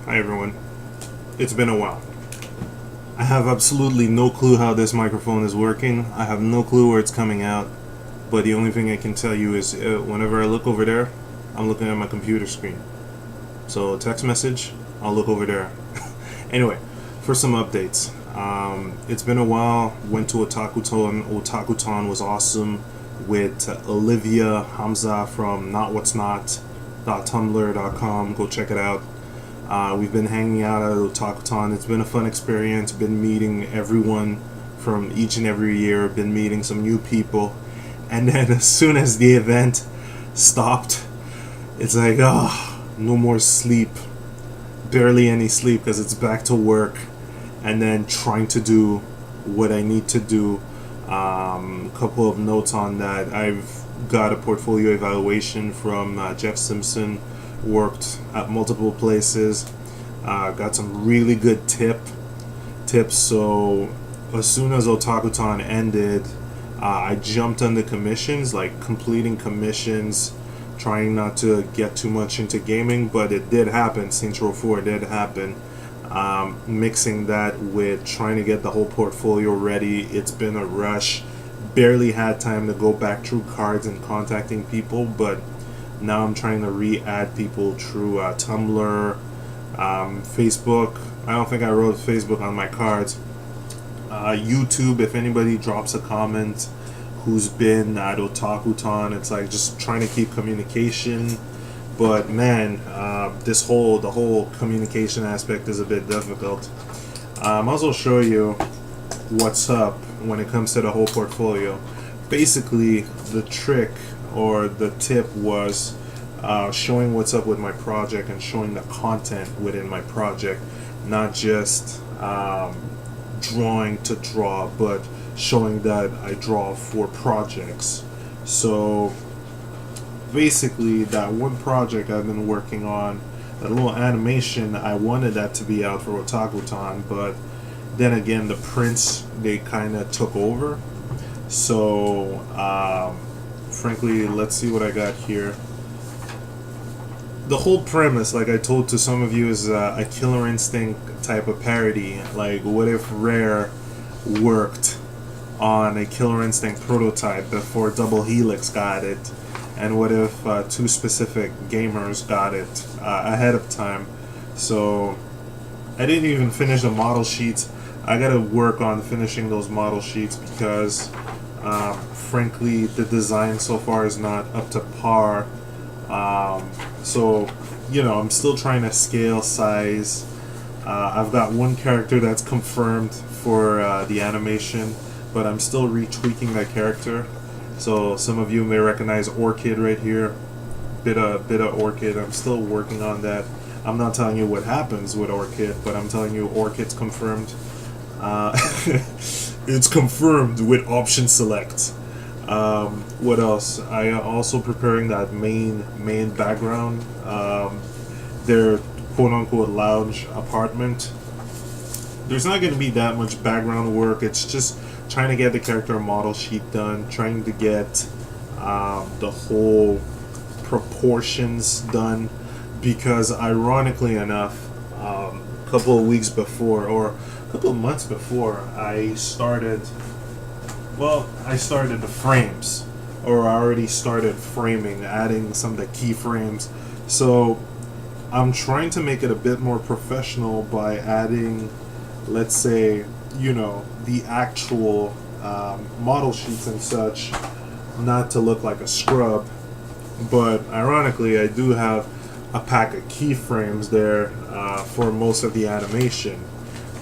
Hi everyone. It's been a while. I have absolutely no clue how this microphone is working. I have no clue where it's coming out. But the only thing I can tell you is whenever I look over there, I'm looking at my computer screen. So text message, I'll look over there. Anyway, for some updates. It's been a while. Went to Otakuthon. Otakuthon was awesome with Olivia Hamza from notwhatsnot.tumblr.com. Go check it out. We've been hanging out at Otakuthon. It's been a fun experience. Been meeting everyone from each and every year. Been meeting some new people. And then as soon as the event stopped, it's like, oh, no more sleep. Barely any sleep because it's back to work. And then trying to do what I need to do. Couple of notes on that. I've got a portfolio evaluation from Jeff Simpson. Worked at multiple places. Got some really good tips. So as soon as Otakuthon ended, I jumped on the commissions, like completing commissions, trying not to get too much into gaming, but it did happen. Saints Row 4 did happen. Mixing that with trying to get the whole portfolio ready, it's been a rush. Barely had time to go back through cards and contacting people, but now I'm trying to re-add people through Tumblr, Facebook. I don't think I wrote Facebook on my cards. YouTube, if anybody drops a comment who's been at Otakuthon, it's like just trying to keep communication. But man, the whole communication aspect is a bit difficult. I'll also show you what's up when it comes to the whole portfolio. Basically, the trick or the tip was showing what's up with my project and showing the content within my project, not just drawing to draw, but showing that I draw for projects. So basically, that one project I've been working on, that little animation, I wanted that to be out for Otakuthon, but then again, the prints, they kind of took over. So frankly, let's see what I got here. The whole premise, like I told to some of you, is a Killer Instinct type of parody. Like, what if Rare worked on a Killer Instinct prototype before Double Helix got it? And what if two specific gamers got it ahead of time? So I didn't even finish the model sheets. I gotta work on finishing those model sheets because frankly, the design so far is not up to par. So, you know, I'm still trying to scale size. I've got one character that's confirmed for the animation, but I'm still retweaking that character. So some of you may recognize Orchid right here. Bit of Orchid. I'm still working on that. I'm not telling you what happens with Orchid, but I'm telling you Orchid's confirmed. It's confirmed with option select. What else? I am also preparing that main background. Their quote-unquote lounge apartment. There's not going to be that much background work. It's just trying to get the character model sheet done, trying to get the whole proportions done, because ironically enough, a couple of weeks before, or a couple of months before, I started the frames, or I already started framing, adding some of the keyframes. So I'm trying to make it a bit more professional by adding, let's say, you know, the actual model sheets and such, not to look like a scrub. But ironically, I do have a pack of keyframes there for most of the animation,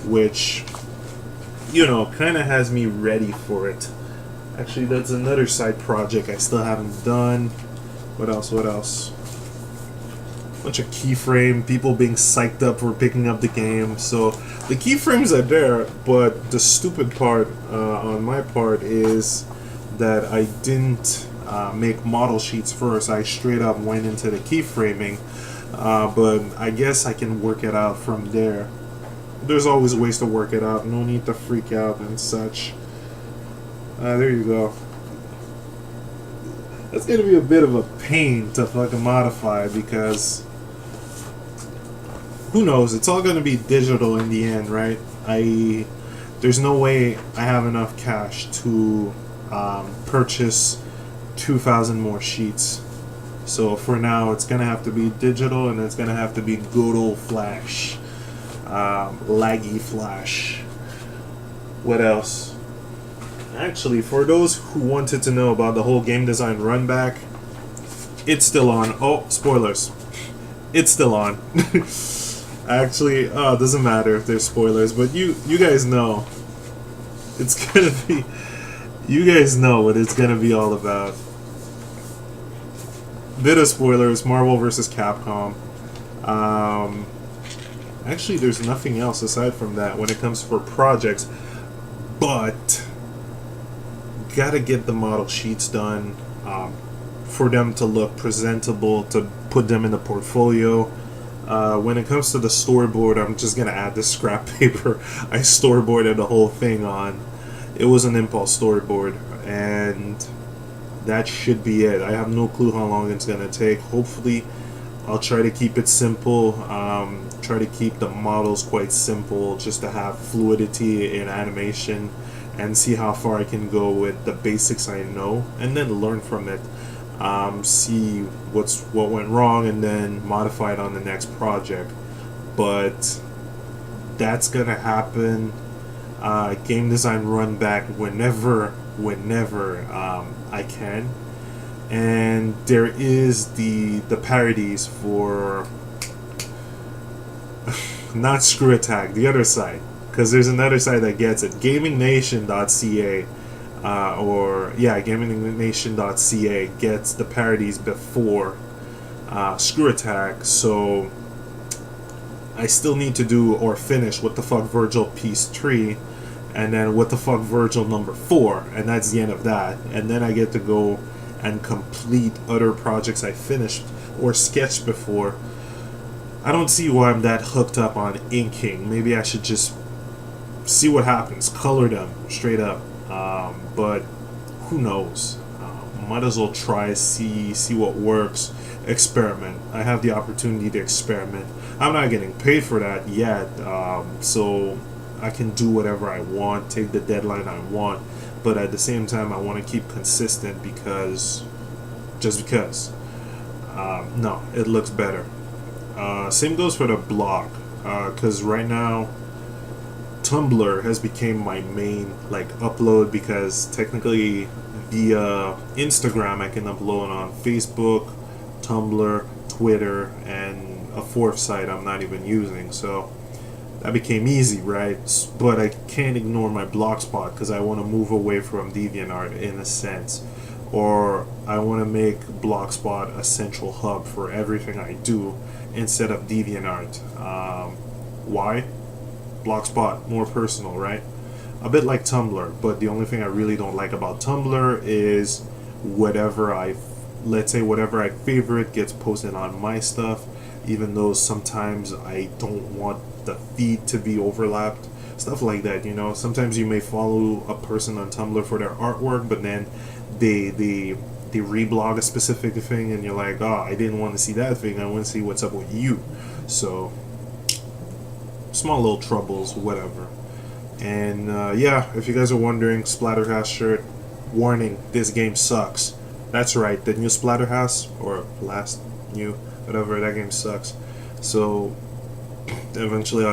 which, you know, kind of has me ready for it. Actually, that's another side project I still haven't done. What else? Bunch of keyframe, people being psyched up for picking up the game. So the keyframes are there, but the stupid part on my part is that I didn't make model sheets first. I straight up went into the keyframing, but I guess I can work it out from there. There's always ways to work it out. No need to freak out and such. There you go. That's gonna be a bit of a pain to fucking modify because who knows? It's all gonna be digital in the end, right? There's no way I have enough cash to purchase 2,000 more sheets. So for now, it's gonna have to be digital, and it's gonna have to be good old Flash, laggy Flash. What else? Actually, for those who wanted to know about the whole game design run back, it's still on. Oh, spoilers! It's still on. Actually, it doesn't matter if there's spoilers, but you guys know it's gonna be. You guys know what it's gonna be all about. Bit of spoilers: Marvel vs. Capcom. Actually, there's nothing else aside from that when it comes for projects, but gotta get the model sheets done for them to look presentable, to put them in the portfolio. When it comes to the storyboard, I'm just gonna add the scrap paper I storyboarded the whole thing on. It was an impulse storyboard, and that should be it. I have no clue how long it's gonna take. Hopefully, I'll try to keep it simple. Try to keep the models quite simple, just to have fluidity in animation, and see how far I can go with the basics I know, and then learn from it. See what went wrong, and then modify it on the next project. But that's gonna happen. Game design run back whenever I can. And there is the parodies for not Screw Attack, the other side, because there's another side that gets it. GamingNation.ca GamingNation.ca gets the parodies before Screw Attack. So I still need to do or finish What the Fuck Virgil Piece 3, and then What the Fuck Virgil number 4, and that's the end of that. And then I get to go and complete other projects I finished or sketched before. I don't see why I'm that hooked up on inking. Maybe I should just see what happens, color them straight up. But who knows? Might as well try, see what works, experiment. I have the opportunity to experiment. I'm not getting paid for that yet, so I can do whatever I want, take the deadline I want. But at the same time, I want to keep consistent because, no, it looks better. Same goes for the blog, because right now Tumblr has become my main upload, because technically via Instagram I can upload on Facebook, Tumblr, Twitter, and a fourth site I'm not even using. So that became easy, right? But I can't ignore my blogspot because I want to move away from DeviantArt in a sense, or I want to make blogspot a central hub for everything I do instead of DeviantArt. Why? Blogspot, more personal, right? A bit like Tumblr, but the only thing I really don't like about Tumblr is whatever I favorite gets posted on my stuff, even though sometimes I don't want the feed to be overlapped. Stuff like that, Sometimes you may follow a person on Tumblr for their artwork, but then they reblog a specific thing, and you're like, oh, I didn't want to see that thing, I want to see what's up with you. So small little troubles, whatever. And if you guys are wondering, Splatterhouse shirt, warning, this game sucks. That's right, the new Splatterhouse, or last new, whatever, that game sucks. So eventually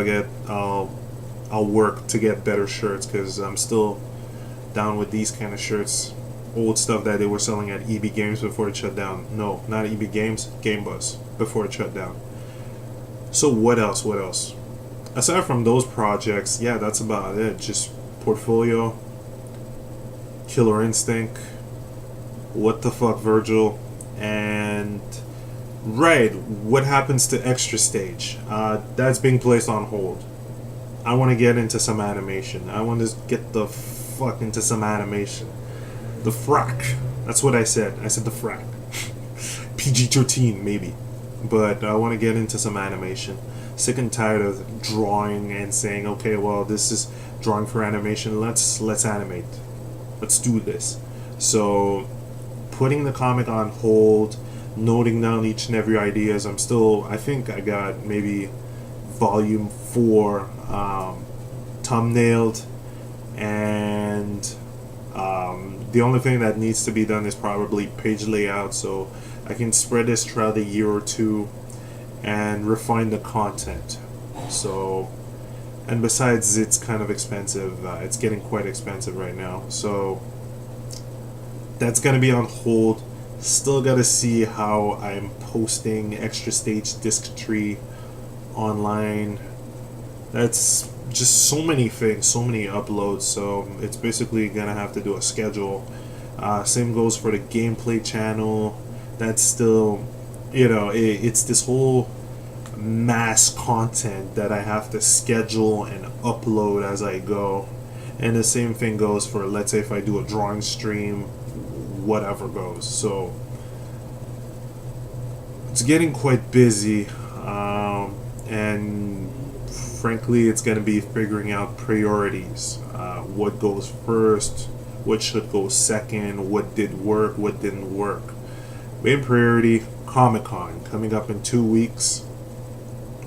I'll work to get better shirts, because I'm still down with these kind of shirts. Old stuff that they were selling at EB Games before it shut down. No, not EB Games, Game Bus, before it shut down. So what else? Aside from those projects, yeah, that's about it. Just portfolio, Killer Instinct, What the Fuck Virgil, and what happens to Extra Stage? That's being placed on hold. I want to get into some animation. I want to get the fuck into some animation. The frack. That's what I said. I said the frack. PG-13 maybe. But I want to get into some animation. Sick and tired of drawing and saying, okay, well, this is drawing for animation. Let's animate. Let's do this. So putting the comic on hold, noting down each and every ideas. I think I got maybe volume 4 thumbnailed, and the only thing that needs to be done is probably page layout, so I can spread this throughout a year or two and refine the content. So, and besides, it's kind of expensive. It's getting quite expensive right now, so that's gonna be on hold. Still gotta see how I'm posting Extra Stage Disc 3 online. That's just so many things, so many uploads, so it's basically gonna have to do a schedule. Same goes for the gameplay channel. That's still, it's this whole mass content that I have to schedule and upload as I go. And the same thing goes for, let's say, if I do a drawing stream, whatever goes. So it's getting quite busy, and frankly, it's going to be figuring out priorities. What goes first, what should go second, what did work, what didn't work. Main priority, Comic-Con, coming up in 2 weeks,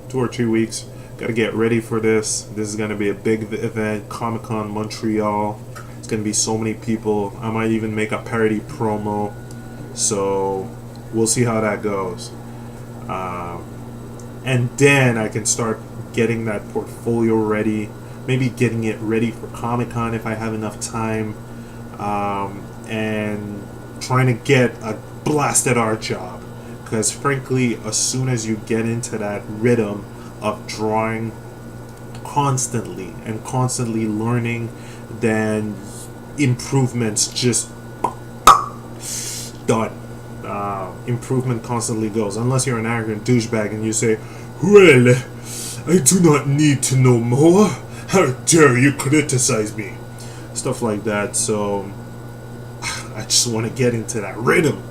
2 or 3 weeks. Got to get ready for this. This is going to be a big event, Comic-Con Montreal. It's going to be so many people. I might even make a parody promo. So we'll see how that goes. And then I can start getting that portfolio ready. Maybe getting it ready for Comic-Con if I have enough time. And trying to get a blasted art job. Because frankly, as soon as you get into that rhythm of drawing constantly and constantly learning, then improvements just done. Improvement constantly goes, unless you're an arrogant douchebag and you say, well, I do not need to know more. How dare you criticize me? Stuff like that. So I just want to get into that rhythm,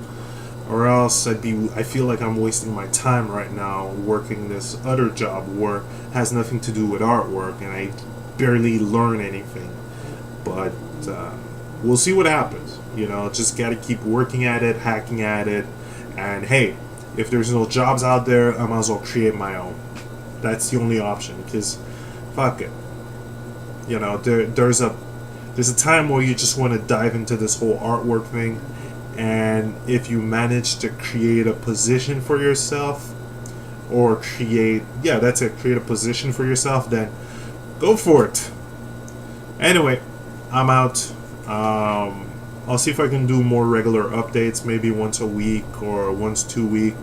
or else I feel like I'm wasting my time right now working this other job where it has nothing to do with artwork and I barely learn anything. But we'll see what happens. Just gotta keep working at it, hacking at it, and hey, if there's no jobs out there, I might as well create my own. That's the only option, because fuck it. There's a time where you just want to dive into this whole artwork thing, and if you manage to create a position for yourself, or create a position for yourself, then go for it. Anyway, I'm out. I'll see if I can do more regular updates, maybe once a week or once 2 weeks.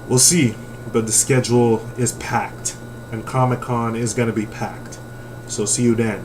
We'll see, but the schedule is packed, and Comic-Con is going to be packed. So see you then.